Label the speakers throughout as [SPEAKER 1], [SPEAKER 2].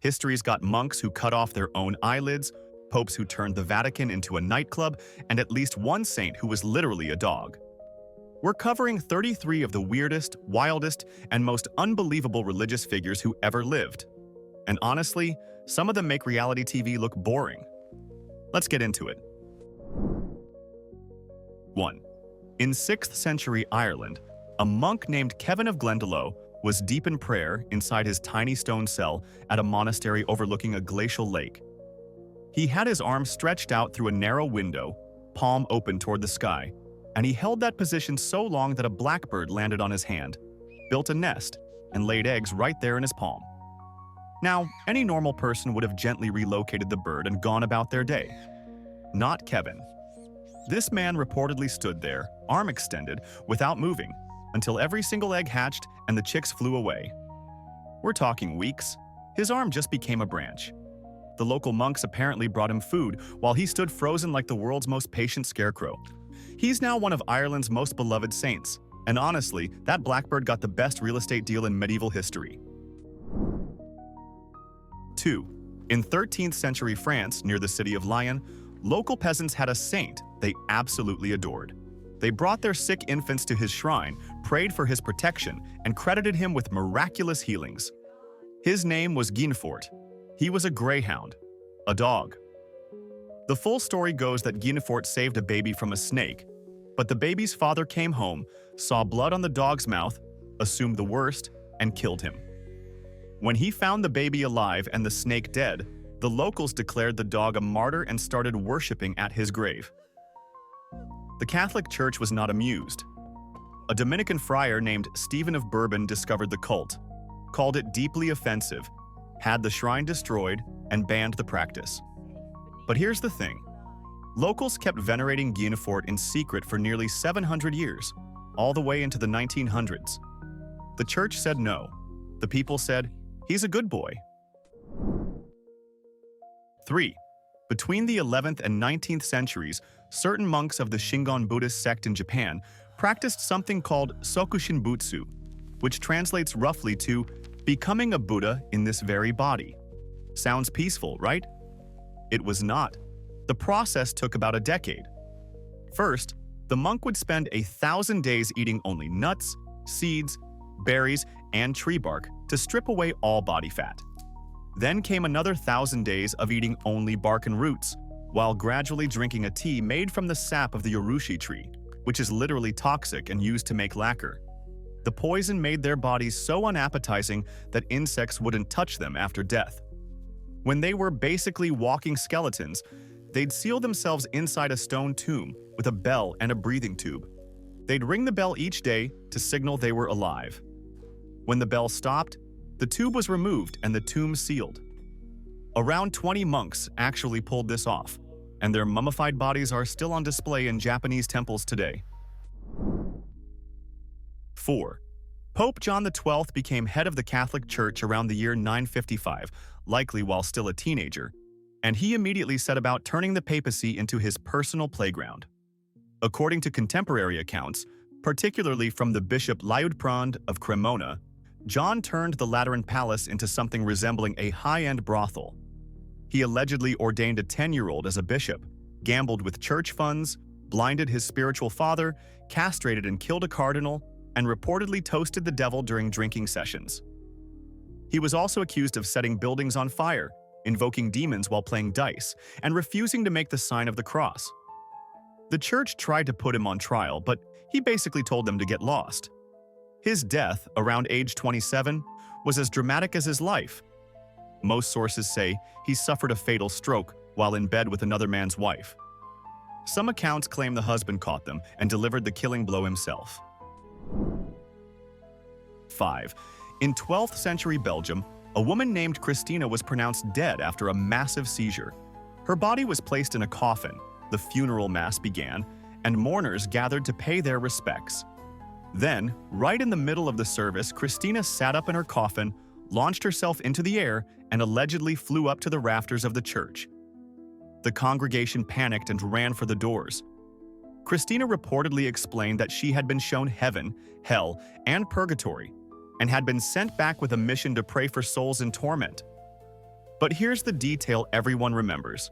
[SPEAKER 1] History's got monks who cut off their own eyelids, popes who turned the Vatican into a nightclub, and at least one saint who was literally a dog. We're covering 33 of the weirdest, wildest, and most unbelievable religious figures who ever lived. And honestly, some of them make reality TV look boring. Let's get into it. 1. In 6th century Ireland, a monk named Kevin of Glendalough was deep in prayer inside his tiny stone cell at a monastery overlooking a glacial lake. He had his arms stretched out through a narrow window, palm open toward the sky, and he held that position so long that a blackbird landed on his hand, built a nest, and laid eggs right there in his palm. Now, any normal person would have gently relocated the bird and gone about their day. Not Kevin. This man reportedly stood there, arm extended, without moving, until every single egg hatched and the chicks flew away. We're talking weeks. His arm just became a branch. The local monks apparently brought him food while he stood frozen like the world's most patient scarecrow. He's now one of Ireland's most beloved saints, and honestly, that blackbird got the best real estate deal in medieval history. 2. In 13th century France, near the city of Leiden, local peasants had a saint they absolutely adored. They brought their sick infants to his shrine, prayed for his protection, and credited him with miraculous healings. His name was Guinefort. He was a greyhound, a dog. The full story goes that Guinefort saved a baby from a snake, but the baby's father came home, saw blood on the dog's mouth, assumed the worst, and killed him. When he found the baby alive and the snake dead, the locals declared the dog a martyr and started worshipping at his grave. The Catholic Church was not amused. A Dominican friar named Stephen of Bourbon discovered the cult, called it deeply offensive, had the shrine destroyed, and banned the practice. But here's the thing. Locals kept venerating Guinefort in secret for nearly 700 years, all the way into the 1900s. The church said no. The people said, he's a good boy. 3. Between the 11th and 19th centuries, certain monks of the Xiuquan Buddhist sect in Japan practiced something called Sokushinbutsu, which translates roughly to becoming a Buddha in this very body. Sounds peaceful, right? It was not. The process took about a decade. First, the monk would spend 1,000 days eating only nuts, seeds, berries, and tree bark to strip away all body fat. Then came another 1,000 days of eating only bark and roots, while gradually drinking a tea made from the sap of the urushi tree, which is literally toxic and used to make lacquer. The poison made their bodies so unappetizing that insects wouldn't touch them after death. When they were basically walking skeletons, they'd seal themselves inside a stone tomb with a bell and a breathing tube. They'd ring the bell each day to signal they were alive. When the bell stopped, the tube was removed and the tomb sealed. Around 20 monks actually pulled this off, and their mummified bodies are still on display in Japanese temples today. 4. Pope John the Twelfth became head of the Catholic Church around the year 955, likely while still a teenager, and he immediately set about turning the papacy into his personal playground. According to contemporary accounts, particularly from the Bishop Liutprand of Cremona, John turned the Lateran Palace into something resembling a high-end brothel. He allegedly ordained a 10-year-old as a bishop, gambled with church funds, blinded his spiritual father, castrated and killed a cardinal, and reportedly toasted the devil during drinking sessions. He was also accused of setting buildings on fire, invoking demons while playing dice, and refusing to make the sign of the cross. The church tried to put him on trial, but he basically told them to get lost. His death, around age 27, was as dramatic as his life. Most sources say he suffered a fatal stroke while in bed with another man's wife. Some accounts claim the husband caught them and delivered the killing blow himself. 5. In 12th century Belgium, a woman named Christina was pronounced dead after a massive seizure. Her body was placed in a coffin, the funeral mass began, and mourners gathered to pay their respects. Then, right in the middle of the service, Christina sat up in her coffin, launched herself into the air, and allegedly flew up to the rafters of the church. The congregation panicked and ran for the doors. Christina reportedly explained that she had been shown heaven, hell, and purgatory, and had been sent back with a mission to pray for souls in torment. But here's the detail everyone remembers.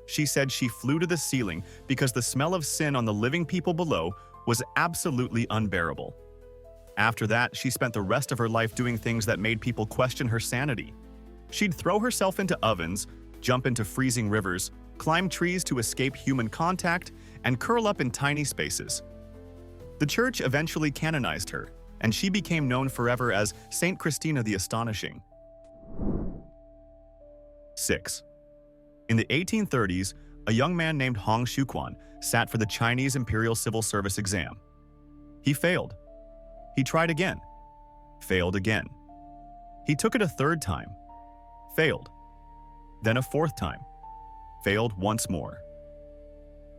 [SPEAKER 1] She said she flew to the ceiling because the smell of sin on the living people below was absolutely unbearable. After that, she spent the rest of her life doing things that made people question her sanity. She'd throw herself into ovens, jump into freezing rivers, climb trees to escape human contact, and curl up in tiny spaces. The Church eventually canonized her, and she became known forever as Saint Christina the Astonishing. 6. In the 1830s, a young man named Xiuquan sat for the Chinese Imperial Civil Service exam. He failed. He tried again. Failed again. He took it a third time. Failed. Then a fourth time. Failed once more.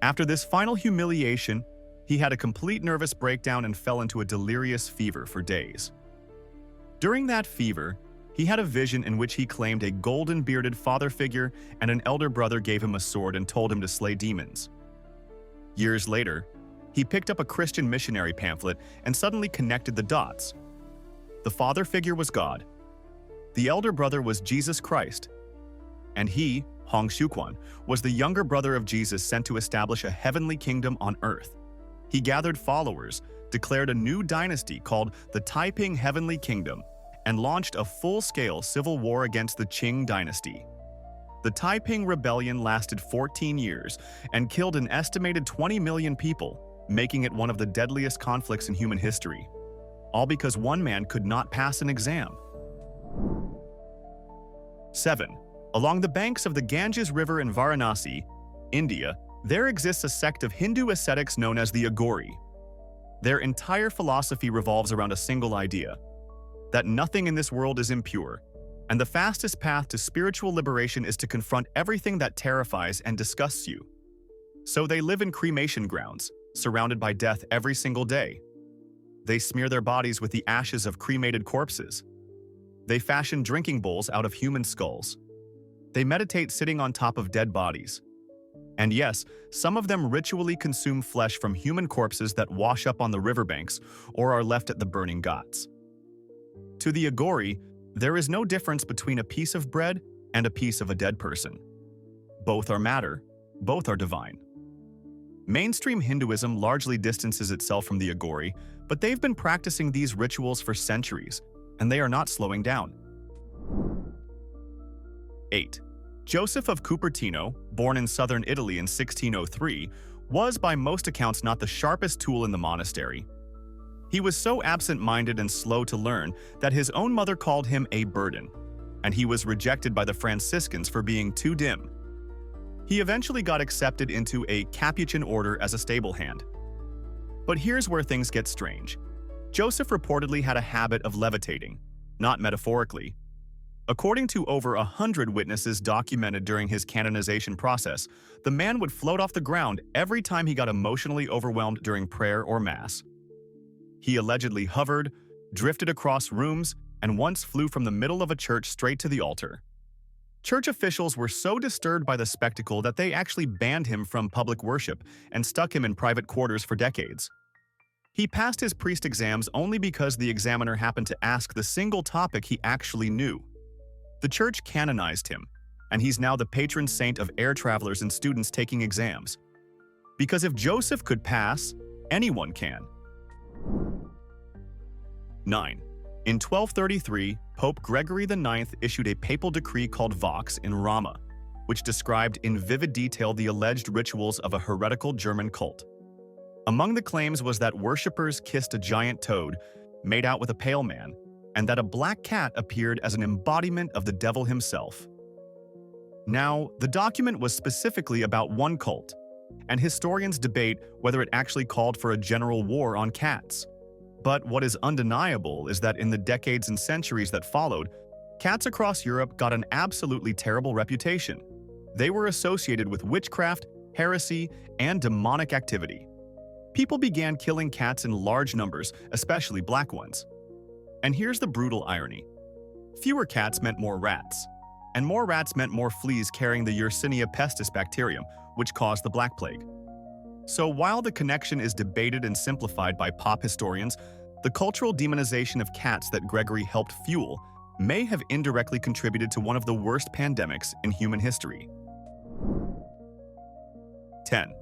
[SPEAKER 1] After this final humiliation, he had a complete nervous breakdown and fell into a delirious fever for days. During that fever, he had a vision in which he claimed a golden-bearded father figure and an elder brother gave him a sword and told him to slay demons. Years later, he picked up a Christian missionary pamphlet and suddenly connected the dots. The father figure was God. The elder brother was Jesus Christ. And he, Xiuquan, was the younger brother of Jesus sent to establish a heavenly kingdom on earth. He gathered followers, declared a new dynasty called the Taiping Heavenly Kingdom, and launched a full-scale civil war against the Qing dynasty. The Taiping Rebellion lasted 14 years and killed an estimated 20 million people, making it one of the deadliest conflicts in human history. All because one man could not pass an exam. 7. Along the banks of the Ganges River in Varanasi, India, there exists a sect of Hindu ascetics known as the Aghori. Their entire philosophy revolves around a single idea: that nothing in this world is impure, and the fastest path to spiritual liberation is to confront everything that terrifies and disgusts you. So they live in cremation grounds, surrounded by death every single day. They smear their bodies with the ashes of cremated corpses. They fashion drinking bowls out of human skulls. They meditate sitting on top of dead bodies. And yes, some of them ritually consume flesh from human corpses that wash up on the riverbanks or are left at the burning ghats. To the Aghori, there is no difference between a piece of bread and a piece of a dead person. Both are matter, both are divine. Mainstream Hinduism largely distances itself from the Aghori, but they've been practicing these rituals for centuries, and they are not slowing down. 8. Joseph of Cupertino, born in southern Italy in 1603, was by most accounts not the sharpest tool in the monastery. He was so absent-minded and slow to learn that his own mother called him a burden, and he was rejected by the Franciscans for being too dim. He eventually got accepted into a Capuchin order as a stable hand. But here's where things get strange. Joseph reportedly had a habit of levitating, not metaphorically. According to over 100 witnesses documented during his canonization process, the man would float off the ground every time he got emotionally overwhelmed during prayer or mass. He allegedly hovered, drifted across rooms, and once flew from the middle of a church straight to the altar. Church officials were so disturbed by the spectacle that they actually banned him from public worship and stuck him in private quarters for decades. He passed his priest exams only because the examiner happened to ask the single topic he actually knew. The church canonized him, and he's now the patron saint of air travelers and students taking exams. Because if Joseph could pass, anyone can. 9. In 1233, Pope Gregory IX issued a papal decree called Vox in Rama, which described in vivid detail the alleged rituals of a heretical German cult. Among the claims was that worshippers kissed a giant toad, made out with a pale man, and that a black cat appeared as an embodiment of the devil himself. Now, the document was specifically about one cult, and historians debate whether it actually called for a general war on cats. But what is undeniable is that in the decades and centuries that followed, cats across Europe got an absolutely terrible reputation. They were associated with witchcraft, heresy, and demonic activity. People began killing cats in large numbers, especially black ones. And here's the brutal irony. Fewer cats meant more rats, and more rats meant more fleas carrying the Yersinia pestis bacterium, which caused the Black Plague. So while the connection is debated and simplified by pop historians, the cultural demonization of cats that Gregory helped fuel may have indirectly contributed to one of the worst pandemics in human history. 10.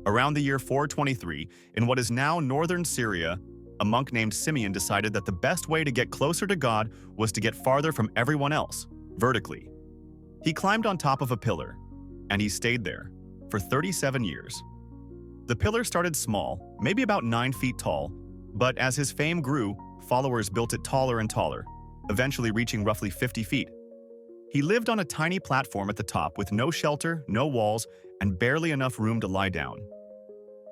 [SPEAKER 1] Around the year 423, in what is now northern Syria, a monk named Simeon decided that the best way to get closer to God was to get farther from everyone else, vertically. He climbed on top of a pillar, and he stayed there for 37 years. The pillar started small, maybe about 9 feet tall, but as his fame grew, followers built it taller and taller, eventually reaching roughly 50 feet. He lived on a tiny platform at the top with no shelter, no walls, and barely enough room to lie down.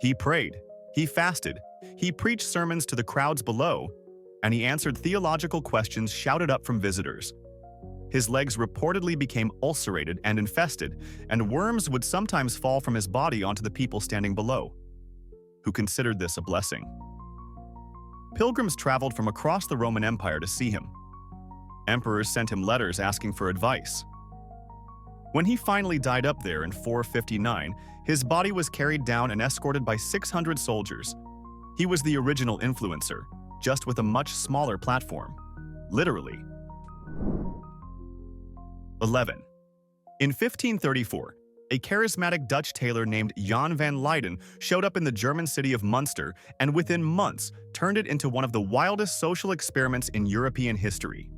[SPEAKER 1] He prayed, he fasted, he preached sermons to the crowds below, and he answered theological questions shouted up from visitors. His legs reportedly became ulcerated and infested, and worms would sometimes fall from his body onto the people standing below, who considered this a blessing. Pilgrims traveled from across the Roman Empire to see him. Emperors sent him letters asking for advice. When he finally died up there in 459, his body was carried down and escorted by 600 soldiers. He was the original influencer, just with a much smaller platform. Literally. 11. In 1534, a charismatic Dutch tailor named Jan van Leiden showed up in the German city of Munster and within months turned it into one of the wildest social experiments in European history.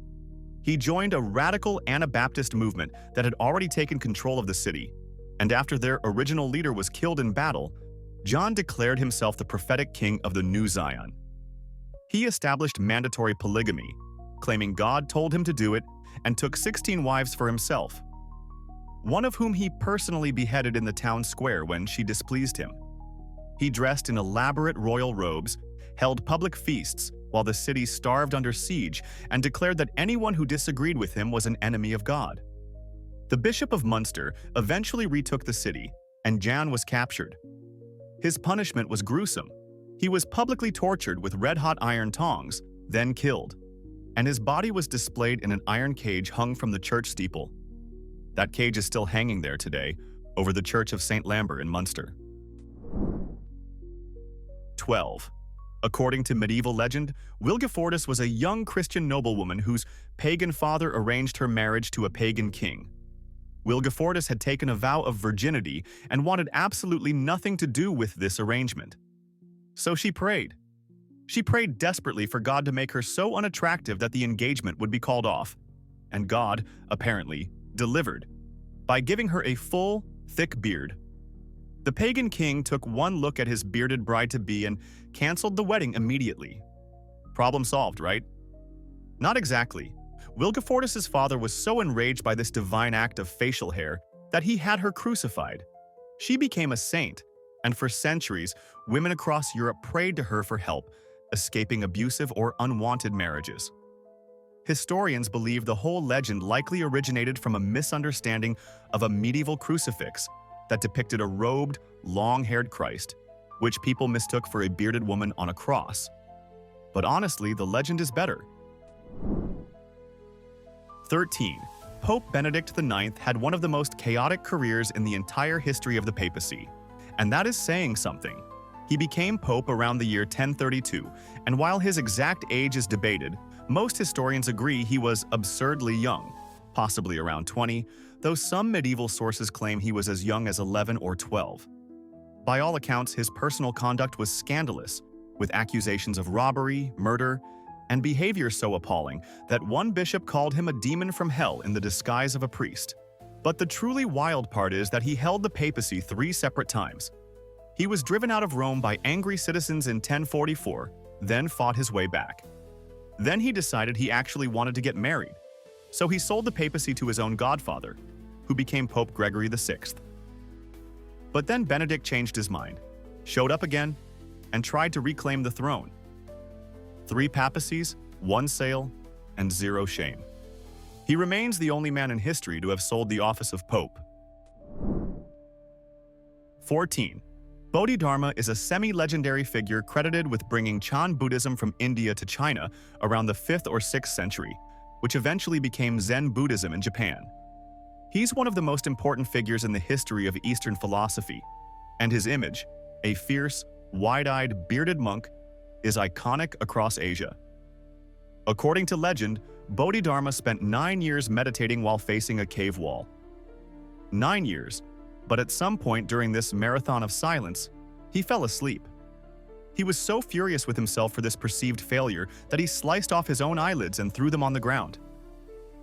[SPEAKER 1] He joined a radical Anabaptist movement that had already taken control of the city, and after their original leader was killed in battle, John declared himself the prophetic king of the New Zion. He established mandatory polygamy, claiming God told him to do it, and took 16 wives for himself, one of whom he personally beheaded in the town square when she displeased him. He dressed in elaborate royal robes, held public feasts while the city starved under siege, and declared that anyone who disagreed with him was an enemy of God. The Bishop of Munster eventually retook the city, and Jan was captured. His punishment was gruesome. He was publicly tortured with red-hot iron tongs, then killed, and his body was displayed in an iron cage hung from the church steeple. That cage is still hanging there today, over the Church of St. Lambert in Munster. 12. According to medieval legend, Wilgefortis was a young Christian noblewoman whose pagan father arranged her marriage to a pagan king. Wilgefortis had taken a vow of virginity and wanted absolutely nothing to do with this arrangement. So she prayed. She prayed desperately for God to make her so unattractive that the engagement would be called off. And God, apparently, delivered by giving her a full, thick beard. The pagan king took one look at his bearded bride-to-be and canceled the wedding immediately. Problem solved, right? Not exactly. Wilgefortis' father was so enraged by this divine act of facial hair that he had her crucified. She became a saint, and for centuries, women across Europe prayed to her for help, escaping abusive or unwanted marriages. Historians believe the whole legend likely originated from a misunderstanding of a medieval crucifix that depicted a robed, long-haired Christ, which people mistook for a bearded woman on a cross. But honestly, the legend is better. 13. Pope Benedict IX had one of the most chaotic careers in the entire history of the papacy, and that is saying something. He became pope around the year 1032, and while his exact age is debated, most historians agree he was absurdly young, possibly around 20, though some medieval sources claim he was as young as 11 or 12. By all accounts, his personal conduct was scandalous, with accusations of robbery, murder, and behavior so appalling that one bishop called him a demon from hell in the disguise of a priest. But the truly wild part is that he held the papacy 3 separate times. He was driven out of Rome by angry citizens in 1044, then fought his way back. Then he decided he actually wanted to get married, so he sold the papacy to his own godfather, who became Pope Gregory VI. But then Benedict changed his mind, showed up again, and tried to reclaim the throne. 3 papacies, 1 sale, and 0 shame. He remains the only man in history to have sold the office of Pope. 14. Bodhi Dharma is a semi-legendary figure credited with bringing Chan Buddhism from India to China around the 5th or 6th century, which eventually became Zen Buddhism in Japan. He's one of the most important figures in the history of Eastern philosophy, and his image, a fierce, wide-eyed, bearded monk, is iconic across Asia. According to legend, Bodhi Dharma spent 9 years meditating while facing a cave wall. 9 years, but at some point during this marathon of silence, he fell asleep. He was so furious with himself for this perceived failure that he sliced off his own eyelids and threw them on the ground.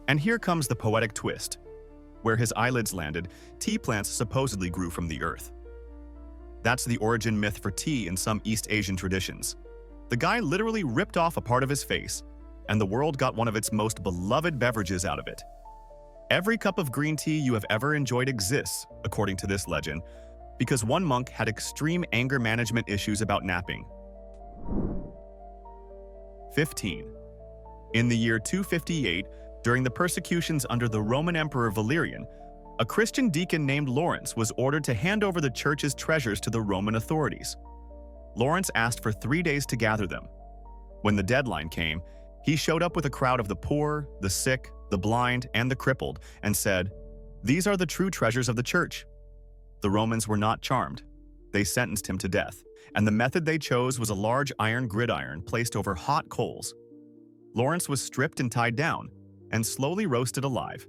[SPEAKER 1] And here comes the poetic twist. Where his eyelids landed, tea plants supposedly grew from the earth. That's the origin myth for tea in some East Asian traditions. The guy literally ripped off a part of his face, and the world got one of its most beloved beverages out of it. Every cup of green tea you have ever enjoyed exists, according to this legend, because one monk had extreme anger management issues about napping. 15. In the year 258, during the persecutions under the Roman Emperor Valerian, a Christian deacon named Lawrence was ordered to hand over the church's treasures to the Roman authorities. Lawrence asked for 3 days to gather them. When the deadline came, he showed up with a crowd of the poor, the sick, the blind, and the crippled, and said, "These are the true treasures of the church." The Romans were not charmed. They sentenced him to death, and the method they chose was a large iron gridiron placed over hot coals. Lawrence was stripped and tied down, and slowly roasted alive.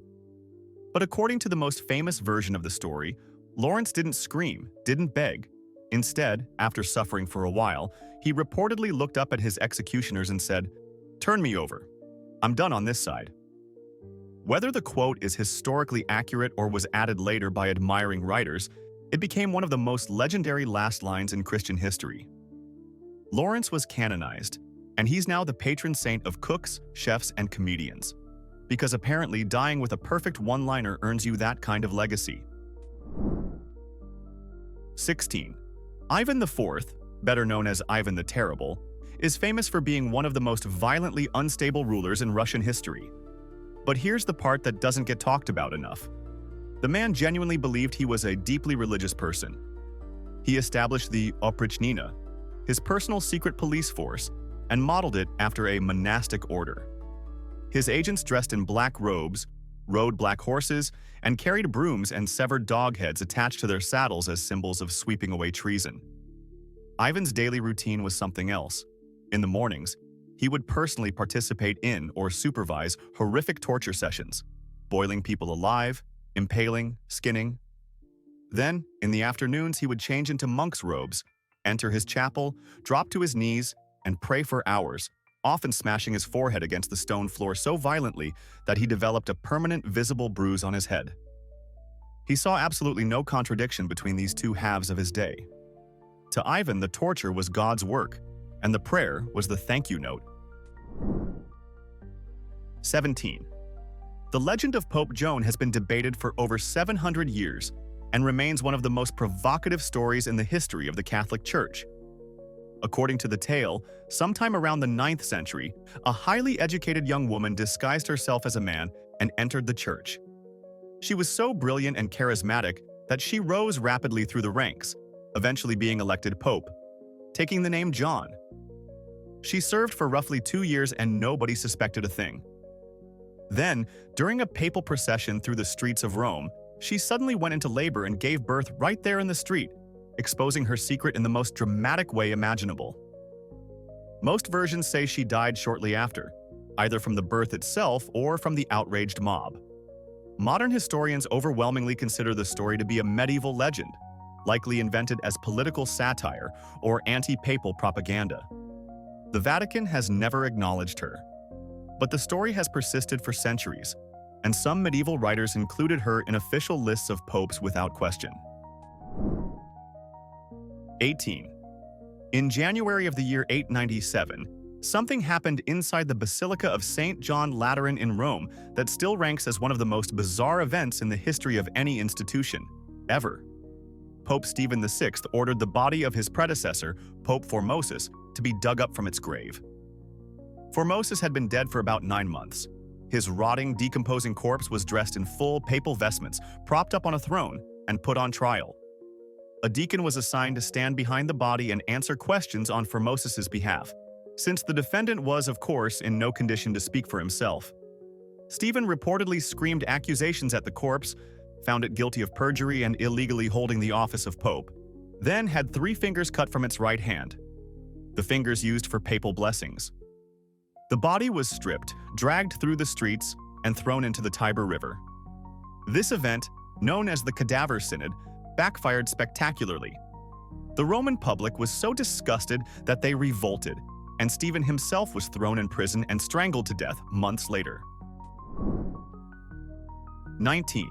[SPEAKER 1] But according to the most famous version of the story, Lawrence didn't scream, didn't beg. Instead, after suffering for a while, he reportedly looked up at his executioners and said, "Turn me over. I'm done on this side." Whether the quote is historically accurate or was added later by admiring writers, it became one of the most legendary last lines in Christian history. Lawrence was canonized, and he's now the patron saint of cooks, chefs, and comedians, because apparently dying with a perfect one-liner earns you that kind of legacy. 16. Ivan IV, better known as Ivan the Terrible, is famous for being one of the most violently unstable rulers in Russian history. But here's the part that doesn't get talked about enough. The man genuinely believed he was a deeply religious person. He established the Oprichnina, his personal secret police force, and modeled it after a monastic order. His agents dressed in black robes, rode black horses, and carried brooms and severed dog heads attached to their saddles as symbols of sweeping away treason. Ivan's daily routine was something else. In the mornings, he would personally participate in or supervise horrific torture sessions, boiling people alive, impaling, skinning. Then, in the afternoons, he would change into monk's robes, enter his chapel, drop to his knees, and pray for hours, often smashing his forehead against the stone floor so violently that he developed a permanent visible bruise on his head. He saw absolutely no contradiction between these two halves of his day. To Ivan, the torture was God's work, and the prayer was the thank you note. 17. The legend of Pope Joan has been debated for over 700 years and remains one of the most provocative stories in the history of the Catholic Church. According to the tale, sometime around the 9th century, a highly educated young woman disguised herself as a man and entered the church. She was so brilliant and charismatic that she rose rapidly through the ranks, eventually being elected pope, taking the name John. She served for roughly 2 years and nobody suspected a thing. Then, during a papal procession through the streets of Rome, she suddenly went into labor and gave birth right there in the street, exposing her secret in the most dramatic way imaginable. Most versions say she died shortly after, either from the birth itself or from the outraged mob. Modern historians overwhelmingly consider the story to be a medieval legend, likely invented as political satire or anti-papal propaganda. The Vatican has never acknowledged her. But the story has persisted for centuries, and some medieval writers included her in official lists of popes without question. 18. In January of the year 897, something happened inside the Basilica of St. John Lateran in Rome that still ranks as one of the most bizarre events in the history of any institution, ever. Pope Stephen VI ordered the body of his predecessor, Pope Formosus, to be dug up from its grave. Formosus had been dead for about 9 months. His rotting, decomposing corpse was dressed in full papal vestments, propped up on a throne, and put on trial. A deacon was assigned to stand behind the body and answer questions on Formosus's behalf, since the defendant was, of course, in no condition to speak for himself. Stephen reportedly screamed accusations at the corpse, found it guilty of perjury and illegally holding the office of pope, then had 3 fingers cut from its right hand, the fingers used for papal blessings. The body was stripped, dragged through the streets, and thrown into the Tiber River. This event, known as the Cadaver Synod, backfired spectacularly. The Roman public was so disgusted that they revolted, and Stephen himself was thrown in prison and strangled to death months later. 19.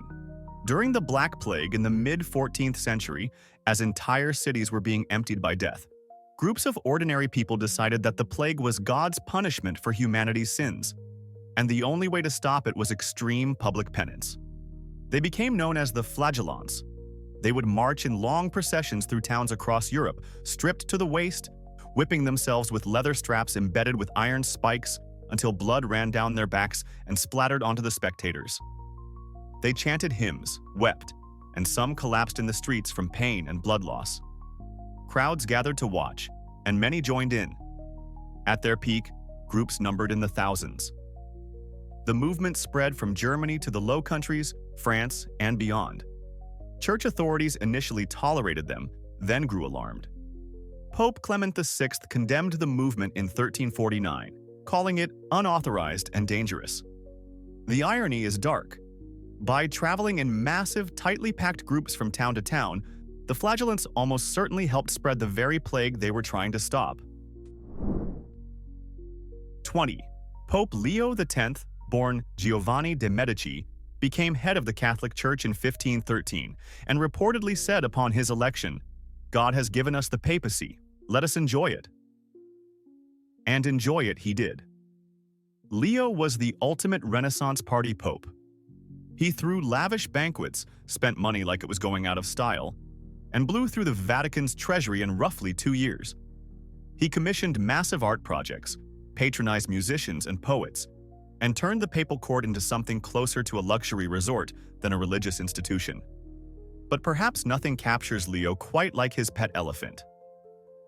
[SPEAKER 1] During the Black Plague in the mid-14th century, as entire cities were being emptied by death, groups of ordinary people decided that the plague was God's punishment for humanity's sins, and the only way to stop it was extreme public penance. They became known as the flagellants. They would march in long processions through towns across Europe, stripped to the waist, whipping themselves with leather straps embedded with iron spikes until blood ran down their backs and splattered onto the spectators. They chanted hymns, wept, and some collapsed in the streets from pain and blood loss. Crowds gathered to watch, and many joined in. At their peak, groups numbered in the thousands. The movement spread from Germany to the Low Countries, France, and beyond. Church authorities initially tolerated them, then grew alarmed. Pope Clement VI condemned the movement in 1349, calling it unauthorized and dangerous. The irony is dark. By traveling in massive, tightly packed groups from town to town, the flagellants almost certainly helped spread the very plague they were trying to stop. 20. Pope Leo X, born Giovanni de' Medici, became head of the Catholic Church in 1513 and reportedly said upon his election, "God has given us the papacy, let us enjoy it." And enjoy it he did. Leo was the ultimate Renaissance party pope. He threw lavish banquets, spent money like it was going out of style, and blew through the Vatican's treasury in roughly 2 years. He commissioned massive art projects, patronized musicians and poets, and turned the papal court into something closer to a luxury resort than a religious institution. But perhaps nothing captures Leo quite like his pet elephant.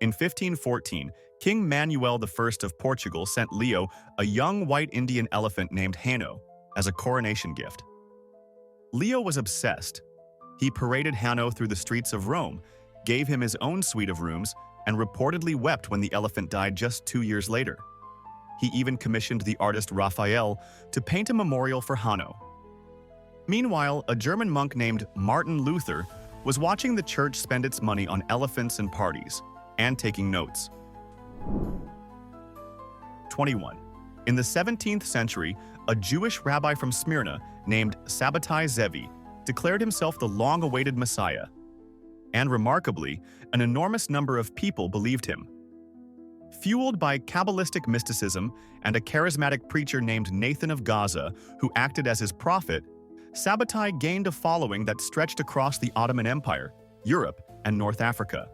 [SPEAKER 1] In 1514, King Manuel I of Portugal sent Leo a young white Indian elephant named Hanno as a coronation gift. Leo was obsessed. He paraded Hanno through the streets of Rome, gave him his own suite of rooms, and reportedly wept when the elephant died just 2 years later. He even commissioned the artist Raphael to paint a memorial for Hanno. Meanwhile, a German monk named Martin Luther was watching the church spend its money on elephants and parties, and taking notes. 21. In the 17th century, a Jewish rabbi from Smyrna named Sabbatai Zevi declared himself the long-awaited Messiah. And remarkably, an enormous number of people believed him. Fueled by Kabbalistic mysticism and a charismatic preacher named Nathan of Gaza, who acted as his prophet, Sabbatai gained a following that stretched across the Ottoman Empire, Europe, and North Africa.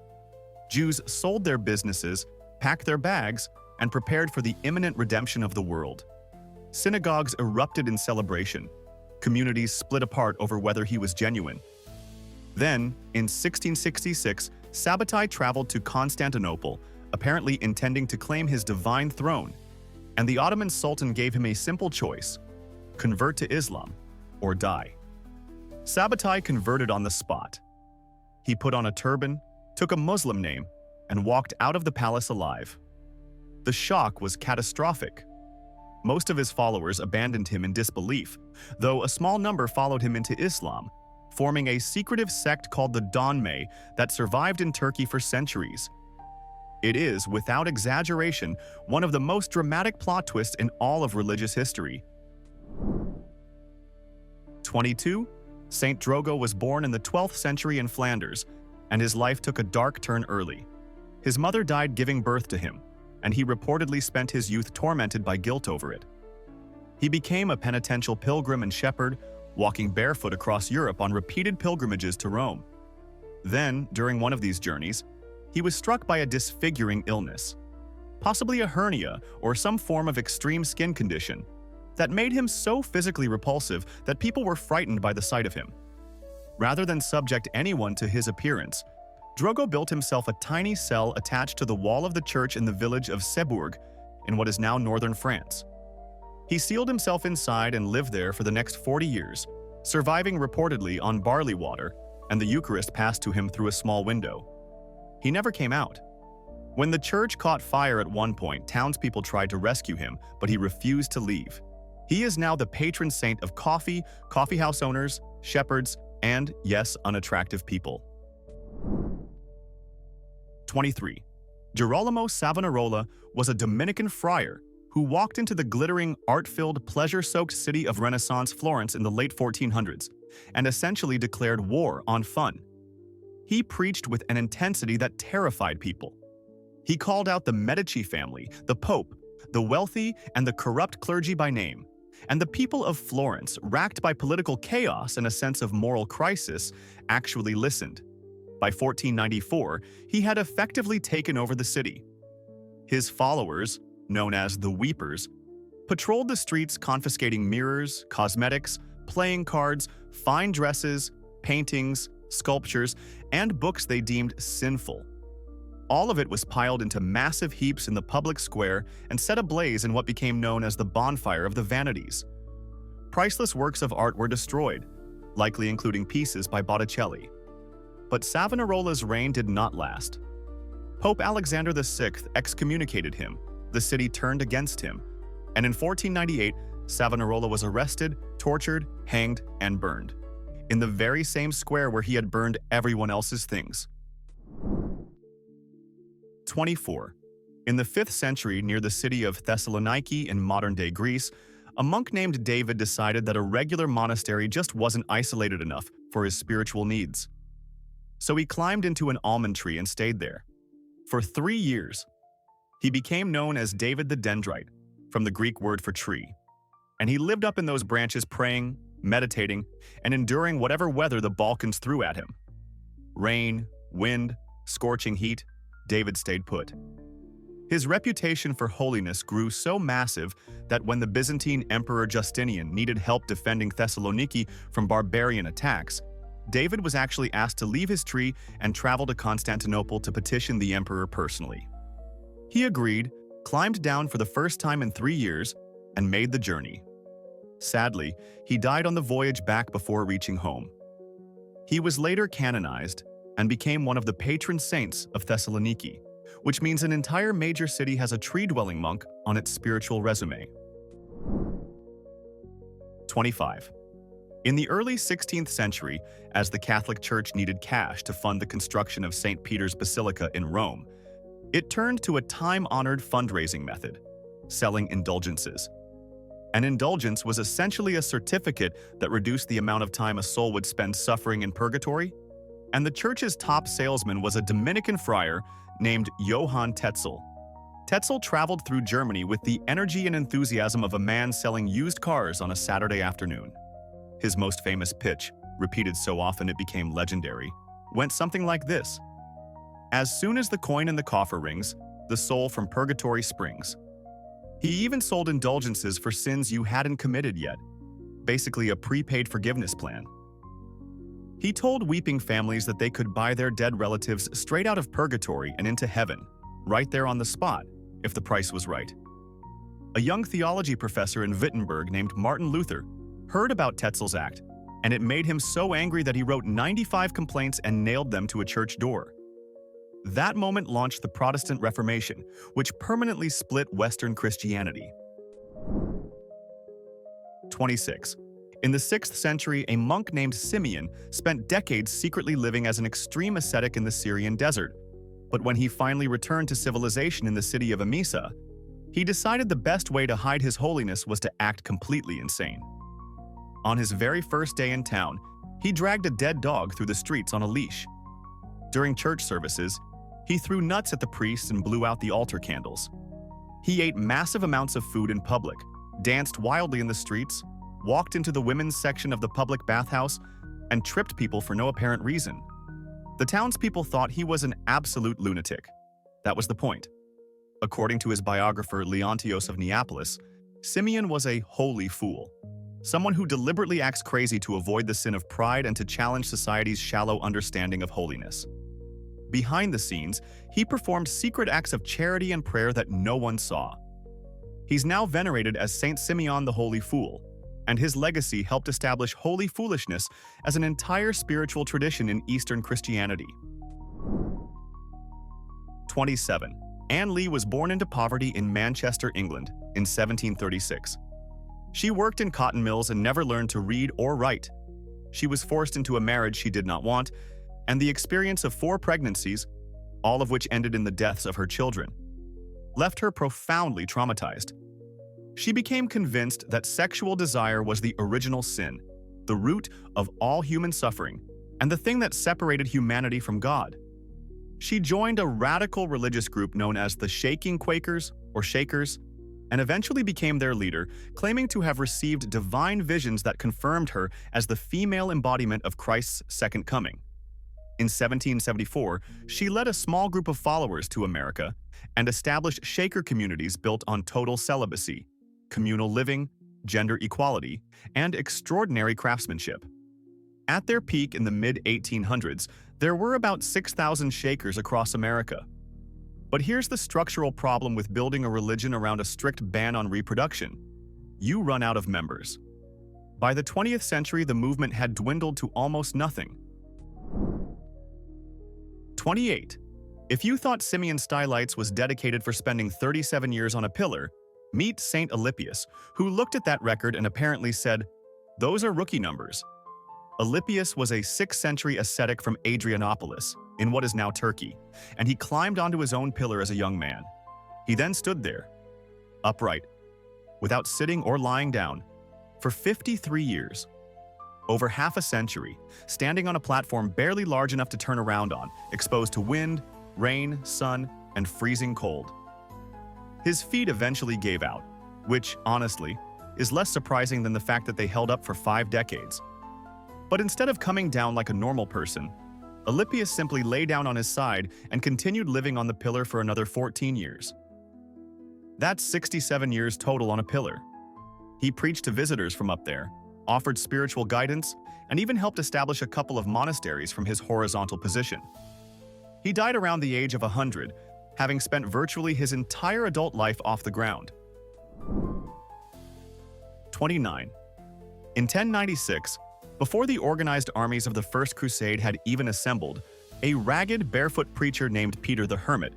[SPEAKER 1] Jews sold their businesses, packed their bags, and prepared for the imminent redemption of the world. Synagogues erupted in celebration. Communities split apart over whether he was genuine. Then, in 1666, Sabbatai traveled to Constantinople, apparently intending to claim his divine throne, and the Ottoman Sultan gave him a simple choice: convert to Islam or die. Sabbatai converted on the spot. He put on a turban, took a Muslim name, and walked out of the palace alive. The shock was catastrophic. Most of his followers abandoned him in disbelief, though a small number followed him into Islam, forming a secretive sect called the Donme that survived in Turkey for centuries. It is, without exaggeration, one of the most dramatic plot twists in all of religious history. 22. Saint Drogo was born in the 12th century in Flanders, and his life took a dark turn early. His mother died giving birth to him, and he reportedly spent his youth tormented by guilt over it. He became a penitential pilgrim and shepherd, walking barefoot across Europe on repeated pilgrimages to Rome. Then, during one of these journeys, he was struck by a disfiguring illness, possibly a hernia or some form of extreme skin condition, that made him so physically repulsive that people were frightened by the sight of him. Rather than subject anyone to his appearance, Drogo built himself a tiny cell attached to the wall of the church in the village of Sébourg, in what is now northern France. He sealed himself inside and lived there for the next 40 years, surviving reportedly on barley water, and the Eucharist passed to him through a small window. He never came out. When the church caught fire at one point, townspeople tried to rescue him, but he refused to leave. He is now the patron saint of coffee, coffeehouse owners, shepherds, and, yes, unattractive people. 23. Girolamo Savonarola was a Dominican friar who walked into the glittering, art-filled, pleasure-soaked city of Renaissance Florence in the late 1400s and essentially declared war on fun. He preached with an intensity that terrified people. He called out the Medici family, the Pope, the wealthy and the corrupt clergy by name, and the people of Florence, racked by political chaos and a sense of moral crisis, actually listened. By 1494, he had effectively taken over the city. His followers, known as the Weepers, patrolled the streets confiscating mirrors, cosmetics, playing cards, fine dresses, paintings, sculptures, and books they deemed sinful. All of it was piled into massive heaps in the public square and set ablaze in what became known as the bonfire of the vanities. Priceless works of art were destroyed, likely including pieces by Botticelli. But Savonarola's reign did not last. Pope Alexander VI excommunicated him, the city turned against him, and in 1498, Savonarola was arrested, tortured, hanged, and burned, in the very same square where he had burned everyone else's things. 24. In the 5th century, near the city of Thessaloniki in modern-day Greece, a monk named David decided that a regular monastery just wasn't isolated enough for his spiritual needs. So he climbed into an almond tree and stayed there. For 3 years, he became known as David the Dendrite, from the Greek word for tree. And he lived up in those branches praying, meditating, and enduring whatever weather the Balkans threw at him. Rain, wind, scorching heat, David stayed put. His reputation for holiness grew so massive that when the Byzantine Emperor Justinian needed help defending Thessaloniki from barbarian attacks, David was actually asked to leave his tree and travel to Constantinople to petition the emperor personally. He agreed, climbed down for the first time in 3 years, and made the journey. Sadly, he died on the voyage back before reaching home. He was later canonized and became one of the patron saints of Thessaloniki, which means an entire major city has a tree-dwelling monk on its spiritual resume. 25. In the early 16th century, as the Catholic Church needed cash to fund the construction of St. Peter's Basilica in Rome, it turned to a time-honored fundraising method, selling indulgences. An indulgence was essentially a certificate that reduced the amount of time a soul would spend suffering in purgatory, and the church's top salesman was a Dominican friar named Johann Tetzel. Tetzel traveled through Germany with the energy and enthusiasm of a man selling used cars on a Saturday afternoon. His most famous pitch, repeated so often it became legendary, went something like this: "As soon as the coin in the coffer rings, the soul from purgatory springs." He even sold indulgences for sins you hadn't committed yet, basically a prepaid forgiveness plan. He told weeping families that they could buy their dead relatives straight out of purgatory and into heaven, right there on the spot, if the price was right. A young theology professor in Wittenberg named Martin Luther heard about Tetzel's act, and it made him so angry that he wrote 95 complaints and nailed them to a church door. That moment launched the Protestant Reformation, which permanently split Western Christianity. 26. In the 6th century, a monk named Simeon spent decades secretly living as an extreme ascetic in the Syrian desert. But when he finally returned to civilization in the city of Emesa, he decided the best way to hide his holiness was to act completely insane. On his very first day in town, he dragged a dead dog through the streets on a leash. During church services, he threw nuts at the priests and blew out the altar candles. He ate massive amounts of food in public, danced wildly in the streets, walked into the women's section of the public bathhouse, and tripped people for no apparent reason. The townspeople thought he was an absolute lunatic. That was the point. According to his biographer Leontios of Neapolis, Simeon was a holy fool, someone who deliberately acts crazy to avoid the sin of pride and to challenge society's shallow understanding of holiness. Behind the scenes, he performed secret acts of charity and prayer that no one saw. He's now venerated as Saint Simeon the Holy Fool, and his legacy helped establish holy foolishness as an entire spiritual tradition in Eastern Christianity. 27. Anne Lee was born into poverty in Manchester, England, in 1736. She worked in cotton mills and never learned to read or write. She was forced into a marriage she did not want, and the experience of 4 pregnancies, all of which ended in the deaths of her children, left her profoundly traumatized. She became convinced that sexual desire was the original sin, the root of all human suffering, and the thing that separated humanity from God. She joined a radical religious group known as the Shaking Quakers or Shakers, and eventually became their leader, claiming to have received divine visions that confirmed her as the female embodiment of Christ's second coming. In 1774, she led a small group of followers to America and established Shaker communities built on total celibacy, communal living, gender equality, and extraordinary craftsmanship. At their peak in the mid-1800s, there were about 6,000 Shakers across America. But here's the structural problem with building a religion around a strict ban on reproduction. You run out of members. By the 20th century, the movement had dwindled to almost nothing. 28. If you thought Simeon Stylites was dedicated for spending 37 years on a pillar, meet Saint Alypius, who looked at that record and apparently said, "Those are rookie numbers." Alypius was a 6th century ascetic from Adrianopolis, in what is now Turkey, and he climbed onto his own pillar as a young man. He then stood there, upright, without sitting or lying down, for 53 years. Over half a century, standing on a platform barely large enough to turn around on, exposed to wind, rain, sun, and freezing cold. His feet eventually gave out, which, honestly, is less surprising than the fact that they held up for 5 decades. But instead of coming down like a normal person, Alypius simply lay down on his side and continued living on the pillar for another 14 years. That's 67 years total on a pillar. He preached to visitors from up there, offered spiritual guidance, and even helped establish a couple of monasteries from his horizontal position. He died around the age of 100, having spent virtually his entire adult life off the ground. 29. In 1096, before the organized armies of the First Crusade had even assembled, a ragged, barefoot preacher named Peter the Hermit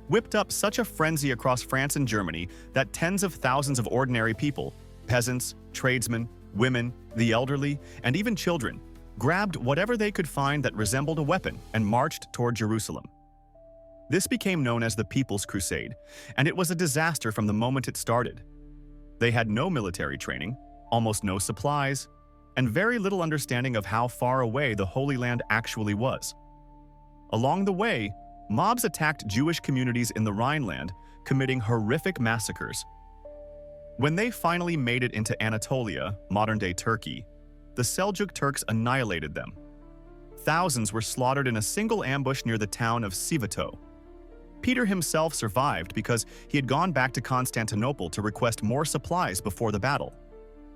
[SPEAKER 1] whipped up such a frenzy across France and Germany that tens of thousands of ordinary people, peasants, tradesmen, women, the elderly, and even children, grabbed whatever they could find that resembled a weapon and marched toward Jerusalem. This became known as the People's Crusade, and it was a disaster from the moment it started. They had no military training, almost no supplies, and very little understanding of how far away the Holy Land actually was. Along the way, mobs attacked Jewish communities in the Rhineland, committing horrific massacres. When they finally made it into Anatolia, modern-day Turkey, the Seljuk Turks annihilated them. Thousands were slaughtered in a single ambush near the town of Sivato. Peter himself survived because he had gone back to Constantinople to request more supplies before the battle.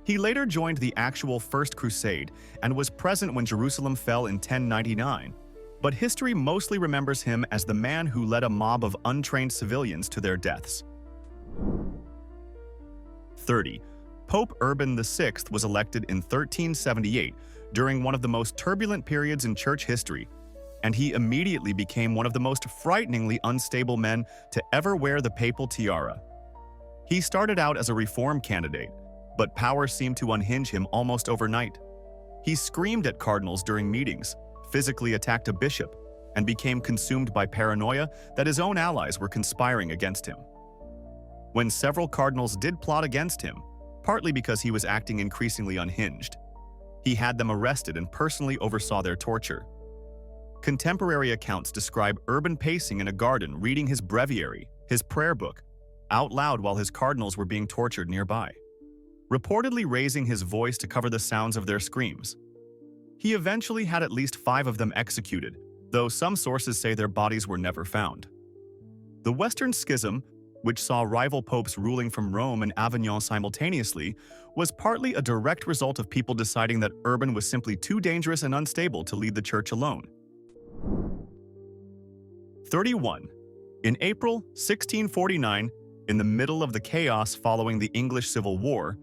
[SPEAKER 1] He later joined the actual First Crusade and was present when Jerusalem fell in 1099, but history mostly remembers him as the man who led a mob of untrained civilians to their deaths. 30. Pope Urban VI was elected in 1378 during one of the most turbulent periods in church history, and he immediately became one of the most frighteningly unstable men to ever wear the papal tiara. He started out as a reform candidate, but power seemed to unhinge him almost overnight. He screamed at cardinals during meetings, physically attacked a bishop, and became consumed by paranoia that his own allies were conspiring against him. When several cardinals did plot against him, partly because he was acting increasingly unhinged, he had them arrested and personally oversaw their torture. Contemporary accounts describe Urban pacing in a garden reading his breviary, his prayer book, out loud while his cardinals were being tortured nearby, reportedly raising his voice to cover the sounds of their screams. He eventually had at least 5 of them executed, though some sources say their bodies were never found. The Western Schism, which saw rival popes ruling from Rome and Avignon simultaneously, was partly a direct result of people deciding that Urban was simply too dangerous and unstable to lead the church alone. 31. In April 1649, in the middle of the chaos following the English Civil War,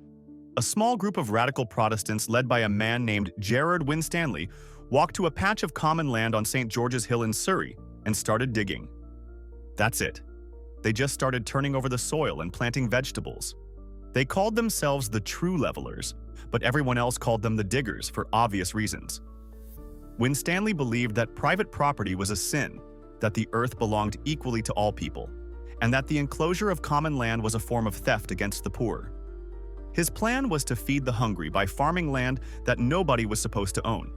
[SPEAKER 1] a small group of radical Protestants led by a man named Gerard Winstanley walked to a patch of common land on St. George's Hill in Surrey and started digging. That's it. They just started turning over the soil and planting vegetables. They called themselves the true levelers, but everyone else called them the diggers for obvious reasons. Winstanley believed that private property was a sin, that the earth belonged equally to all people, and that the enclosure of common land was a form of theft against the poor. His plan was to feed the hungry by farming land that nobody was supposed to own.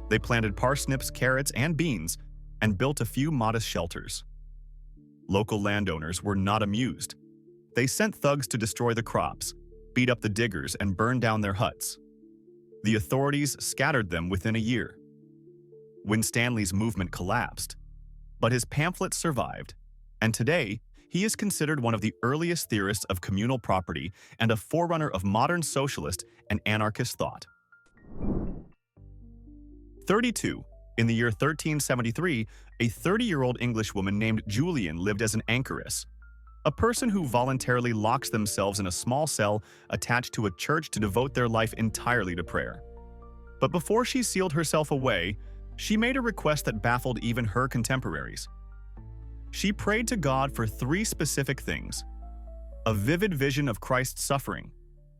[SPEAKER 1] They planted parsnips, carrots, and beans, and built a few modest shelters. Local landowners were not amused. They sent thugs to destroy the crops, beat up the diggers, and burn down their huts. The authorities scattered them within a year. Winstanley's movement collapsed, but his pamphlets survived, and today he is considered one of the earliest theorists of communal property and a forerunner of modern socialist and anarchist thought. 32. In the year 1373, a 30-year-old Englishwoman named Julian lived as an anchoress, a person who voluntarily locks themselves in a small cell attached to a church to devote their life entirely to prayer. But before she sealed herself away, she made a request that baffled even her contemporaries. She prayed to God for 3 specific things: a vivid vision of Christ's suffering,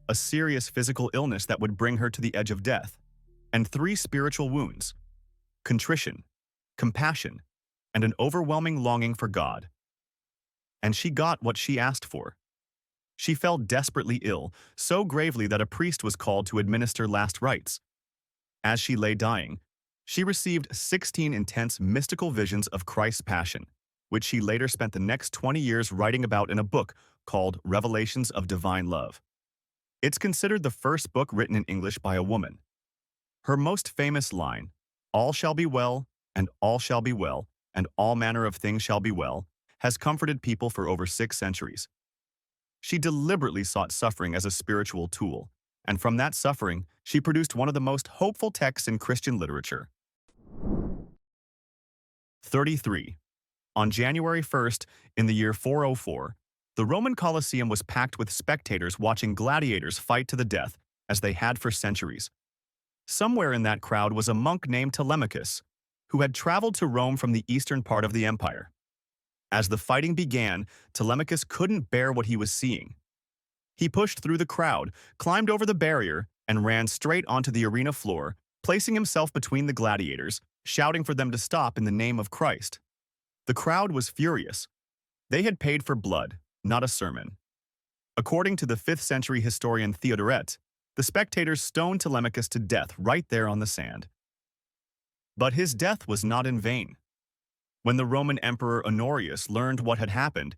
[SPEAKER 1] a serious physical illness that would bring her to the edge of death, and 3 spiritual wounds: contrition, compassion, and an overwhelming longing for God. And she got what she asked for. She fell desperately ill, so gravely that a priest was called to administer last rites. As she lay dying, she received 16 intense mystical visions of Christ's passion, which she later spent the next 20 years writing about in a book called Revelations of Divine Love. It's considered the first book written in English by a woman. Her most famous line, "All shall be well, and all shall be well, and all manner of things shall be well," has comforted people for over 6 centuries. She deliberately sought suffering as a spiritual tool, and from that suffering, she produced one of the most hopeful texts in Christian literature. 33. On January 1st, in the year 404, the Roman Colosseum was packed with spectators watching gladiators fight to the death, as they had for centuries. Somewhere in that crowd was a monk named Telemachus, who had traveled to Rome from the eastern part of the empire. As the fighting began, Telemachus couldn't bear what he was seeing. He pushed through the crowd, climbed over the barrier, and ran straight onto the arena floor, placing himself between the gladiators, shouting for them to stop in the name of Christ. The crowd was furious. They had paid for blood, not a sermon. According to the 5th century historian Theodoret, the spectators stoned Telemachus to death right there on the sand. But his death was not in vain. When the Roman Emperor Honorius learned what had happened,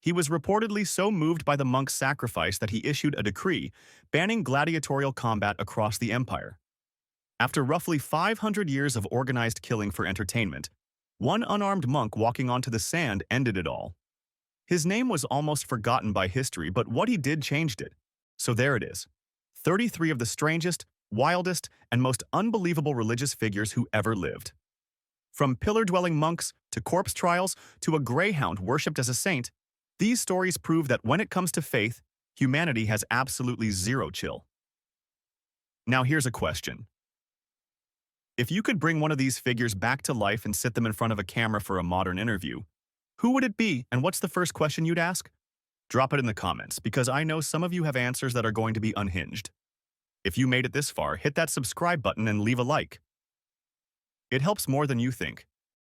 [SPEAKER 1] he was reportedly so moved by the monk's sacrifice that he issued a decree banning gladiatorial combat across the empire. After roughly 500 years of organized killing for entertainment, one unarmed monk walking onto the sand ended it all. His name was almost forgotten by history, but what he did changed it. So there it is. 33 of the strangest, wildest, and most unbelievable religious figures who ever lived. From pillar-dwelling monks to corpse trials to a greyhound worshipped as a saint, these stories prove that when it comes to faith, humanity has absolutely zero chill. Now here's a question. If you could bring one of these figures back to life and sit them in front of a camera for a modern interview, who would it be, and what's the first question you'd ask? Drop it in the comments, because I know some of you have answers that are going to be unhinged. If you made it this far, hit that subscribe button and leave a like. It helps more than you think.